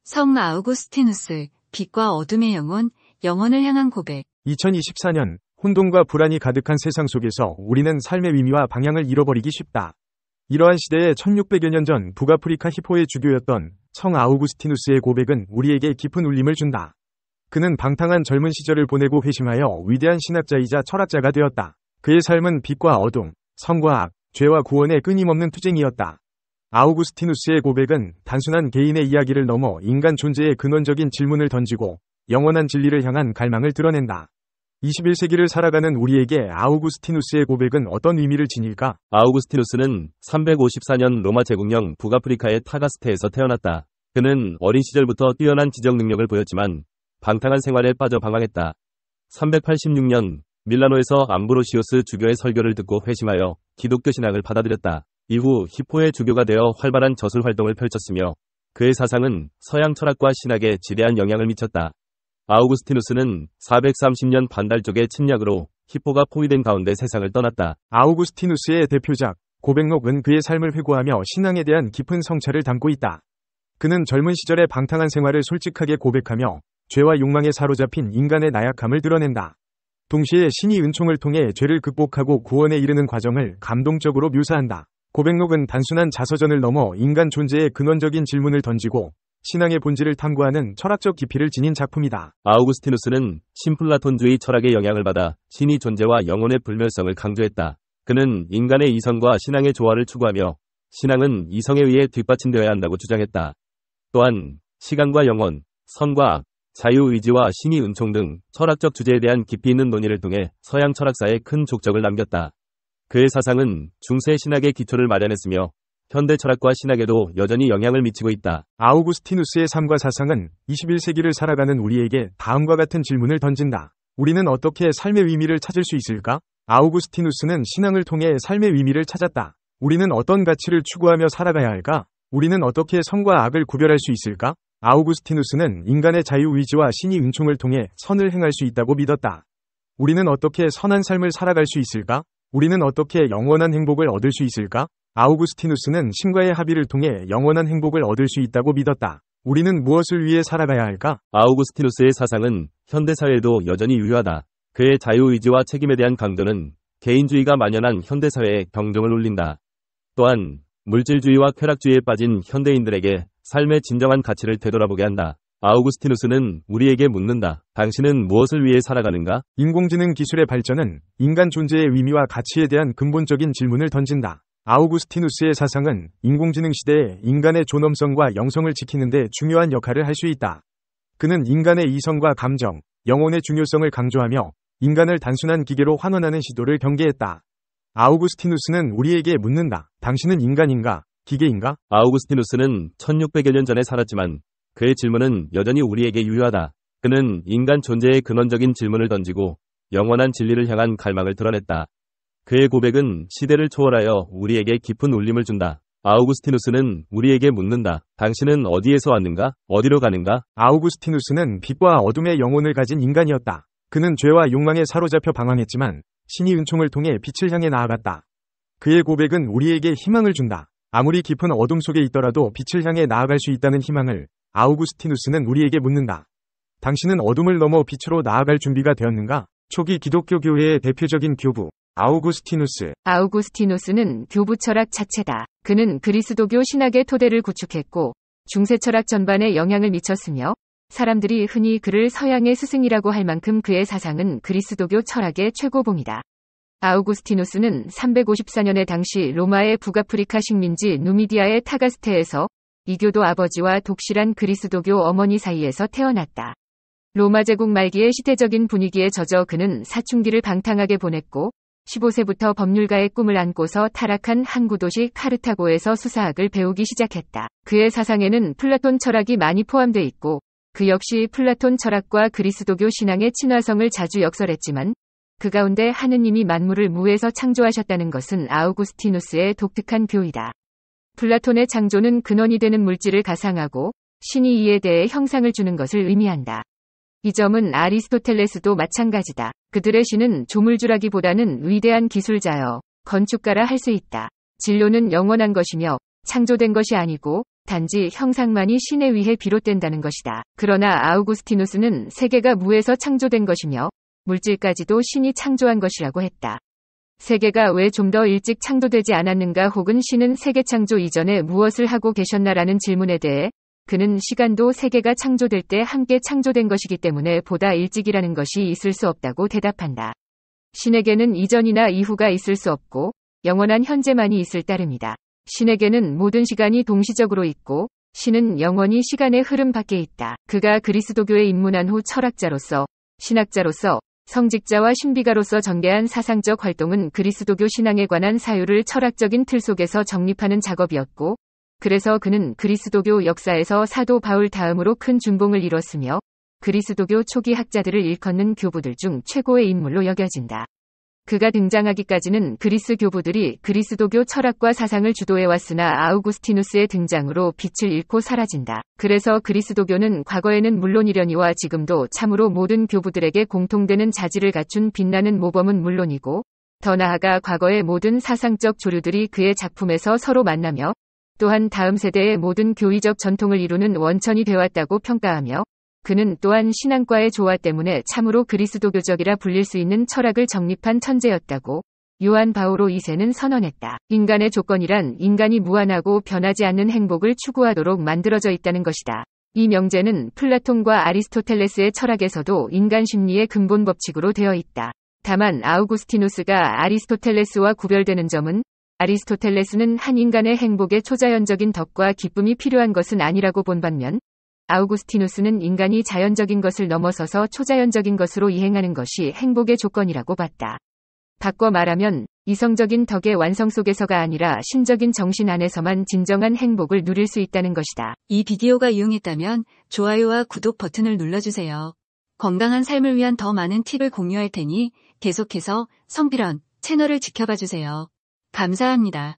성 아우구스티누스, 빛과 어둠의 영혼, 영혼을 향한 고백. 2024년, 혼돈과 불안이 가득한 세상 속에서 우리는 삶의 의미와 방향을 잃어버리기 쉽다. 이러한 시대에 1600여 년 전 북아프리카 히포의 주교였던 성 아우구스티누스의 고백은 우리에게 깊은 울림을 준다. 그는 방탕한 젊은 시절을 보내고 회심하여 위대한 신학자이자 철학자가 되었다. 그의 삶은 빛과 어둠, 선과 악, 죄와 구원의 끊임없는 투쟁이었다. 아우구스티누스의 고백은 단순한 개인의 이야기를 넘어 인간 존재의 근원적인 질문을 던지고 영원한 진리를 향한 갈망을 드러낸다. 21세기를 살아가는 우리에게 아우구스티누스의 고백은 어떤 의미를 지닐까? 아우구스티누스는 354년 로마 제국령 북아프리카의 타가스테에서 태어났다. 그는 어린 시절부터 뛰어난 지적 능력을 보였지만 방탕한 생활에 빠져 방황했다. 386년 밀라노에서 암브로시오스 주교의 설교를 듣고 회심하여 기독교 신앙을 받아들였다. 이후 히포의 주교가 되어 활발한 저술 활동을 펼쳤으며 그의 사상은 서양 철학과 신학에 지대한 영향을 미쳤다. 아우구스티누스는 430년 반달족의 침략으로 히포가 포위된 가운데 세상을 떠났다. 아우구스티누스의 대표작 고백록은 그의 삶을 회고하며 신앙에 대한 깊은 성찰을 담고 있다. 그는 젊은 시절의 방탕한 생활을 솔직하게 고백하며 죄와 욕망에 사로잡힌 인간의 나약함을 드러낸다. 동시에 신이 은총을 통해 죄를 극복하고 구원에 이르는 과정을 감동적으로 묘사한다. 고백록은 단순한 자서전을 넘어 인간 존재의 근원적인 질문을 던지고 신앙의 본질을 탐구하는 철학적 깊이를 지닌 작품이다. 아우구스티누스는 신플라톤주의 철학의 영향을 받아 신이 존재와 영혼의 불멸성을 강조했다. 그는 인간의 이성과 신앙의 조화를 추구하며 신앙은 이성에 의해 뒷받침되어야 한다고 주장했다. 또한 시간과 영혼, 선과 악, 자유의지와 신의 은총 등 철학적 주제에 대한 깊이 있는 논의를 통해 서양 철학사에 큰 족적을 남겼다. 그의 사상은 중세 신학의 기초를 마련했으며 현대 철학과 신학에도 여전히 영향을 미치고 있다. 아우구스티누스의 삶과 사상은 21세기를 살아가는 우리에게 다음과 같은 질문을 던진다. 우리는 어떻게 삶의 의미를 찾을 수 있을까? 아우구스티누스는 신앙을 통해 삶의 의미를 찾았다. 우리는 어떤 가치를 추구하며 살아가야 할까? 우리는 어떻게 선과 악을 구별할 수 있을까? 아우구스티누스는 인간의 자유의지와 신의 은총을 통해 선을 행할 수 있다고 믿었다. 우리는 어떻게 선한 삶을 살아갈 수 있을까? 우리는 어떻게 영원한 행복을 얻을 수 있을까? 아우구스티누스는 신과의 합의를 통해 영원한 행복을 얻을 수 있다고 믿었다. 우리는 무엇을 위해 살아가야 할까? 아우구스티누스의 사상은 현대사회에도 여전히 유효하다. 그의 자유의지와 책임에 대한 강조는 개인주의가 만연한 현대사회에 경종을 울린다. 또한 물질주의와 쾌락주의에 빠진 현대인들에게 삶의 진정한 가치를 되돌아보게 한다. 아우구스티누스는 우리에게 묻는다. 당신은 무엇을 위해 살아가는가? 인공지능 기술의 발전은 인간 존재의 의미와 가치에 대한 근본적인 질문을 던진다. 아우구스티누스의 사상은 인공지능 시대에 인간의 존엄성과 영성을 지키는 데 중요한 역할을 할 수 있다. 그는 인간의 이성과 감정, 영혼의 중요성을 강조하며 인간을 단순한 기계로 환원하는 시도를 경계했다. 아우구스티누스는 우리에게 묻는다. 당신은 인간인가? 기계인가? 아우구스티누스는 1600여 년 전에 살았지만 그의 질문은 여전히 우리에게 유효하다. 그는 인간 존재의 근원적인 질문을 던지고 영원한 진리를 향한 갈망을 드러냈다. 그의 고백은 시대를 초월하여 우리에게 깊은 울림을 준다. 아우구스티누스는 우리에게 묻는다. 당신은 어디에서 왔는가? 어디로 가는가? 아우구스티누스는 빛과 어둠의 영혼을 가진 인간이었다. 그는 죄와 욕망에 사로잡혀 방황했지만 신의 은총을 통해 빛을 향해 나아갔다. 그의 고백은 우리에게 희망을 준다. 아무리 깊은 어둠 속에 있더라도 빛을 향해 나아갈 수 있다는 희망을 아우구스티누스는 우리에게 묻는다. 당신은 어둠을 넘어 빛으로 나아갈 준비가 되었는가? 초기 기독교 교회의 대표적인 교부 아우구스티누스. 아우구스티누스는 교부 철학 자체다. 그는 그리스도교 신학의 토대를 구축했고 중세 철학 전반에 영향을 미쳤으며 사람들이 흔히 그를 서양의 스승이라고 할 만큼 그의 사상은 그리스도교 철학의 최고봉이다. 아우구스티누스는 354년에 당시 로마의 북아프리카 식민지 누미디아의 타가스테에서 이교도 아버지와 독실한 그리스도교 어머니 사이에서 태어났다. 로마 제국 말기의 시대적인 분위기에 젖어 그는 사춘기를 방탕하게 보냈고 15세부터 법률가의 꿈을 안고서 타락한 항구 도시 카르타고에서 수사학을 배우기 시작했다. 그의 사상에는 플라톤 철학이 많이 포함되어 있고 그 역시 플라톤 철학과 그리스도교 신앙의 친화성을 자주 역설했지만 그 가운데 하느님이 만물을 무에서 창조하셨다는 것은 아우구스티누스의 독특한 교이다. 플라톤의 창조는 근원이 되는 물질을 가상하고 신이 이에 대해 형상을 주는 것을 의미한다. 이 점은 아리스토텔레스도 마찬가지다. 그들의 신은 조물주라기보다는 위대한 기술자여 건축가라 할 수 있다. 진로는 영원한 것이며 창조된 것이 아니고 단지 형상만이 신에 의해 비롯된다는 것이다. 그러나 아우구스티누스는 세계가 무에서 창조된 것이며 물질까지도 신이 창조한 것이라고 했다. 세계가 왜 좀 더 일찍 창조되지 않았는가 혹은 신은 세계 창조 이전에 무엇을 하고 계셨나라는 질문에 대해 그는 시간도 세계가 창조될 때 함께 창조된 것이기 때문에 보다 일찍이라는 것이 있을 수 없다고 대답한다. 신에게는 이전이나 이후가 있을 수 없고 영원한 현재만이 있을 따름이다. 신에게는 모든 시간이 동시적으로 있고 신은 영원히 시간의 흐름 밖에 있다. 그가 그리스도교에 입문한 후 철학자로서, 신학자로서, 성직자와 신비가로서 전개한 사상적 활동은 그리스도교 신앙에 관한 사유를 철학적인 틀 속에서 정립하는 작업이었고, 그래서 그는 그리스도교 역사에서 사도 바울 다음으로 큰 준봉을 이뤘으며, 그리스도교 초기 학자들을 일컫는 교부들 중 최고의 인물로 여겨진다. 그가 등장하기까지는 그리스 교부들이 그리스도교 철학과 사상을 주도해왔으나 아우구스티누스의 등장으로 빛을 잃고 사라진다. 그래서 그리스도교는 과거에는 물론이려니와 지금도 참으로 모든 교부들에게 공통되는 자질을 갖춘 빛나는 모범은 물론이고, 더 나아가 과거의 모든 사상적 조류들이 그의 작품에서 서로 만나며 또한 다음 세대의 모든 교의적 전통을 이루는 원천이 되었다고 평가하며, 그는 또한 신앙과의 조화 때문에 참으로 그리스도교적이라 불릴 수 있는 철학을 정립한 천재였다고 요한 바오로 2세는 선언했다. 인간의 조건이란 인간이 무한하고 변하지 않는 행복을 추구하도록 만들어져 있다는 것이다. 이 명제는 플라톤과 아리스토텔레스의 철학에서도 인간 심리의 근본 법칙으로 되어 있다. 다만 아우구스티누스가 아리스토텔레스와 구별되는 점은 아리스토텔레스는 한 인간의 행복에 초자연적인 덕과 기쁨이 필요한 것은 아니라고 본 반면, 아우구스티누스는 인간이 자연적인 것을 넘어서서 초자연적인 것으로 이행하는 것이 행복의 조건이라고 봤다. 바꿔 말하면 이성적인 덕의 완성 속에서가 아니라 신적인 정신 안에서만 진정한 행복을 누릴 수 있다는 것이다. 이 비디오가 유용했다면 좋아요와 구독 버튼을 눌러주세요. 건강한 삶을 위한 더 많은 팁을 공유할 테니 계속해서 성필원 채널을 지켜봐주세요. 감사합니다.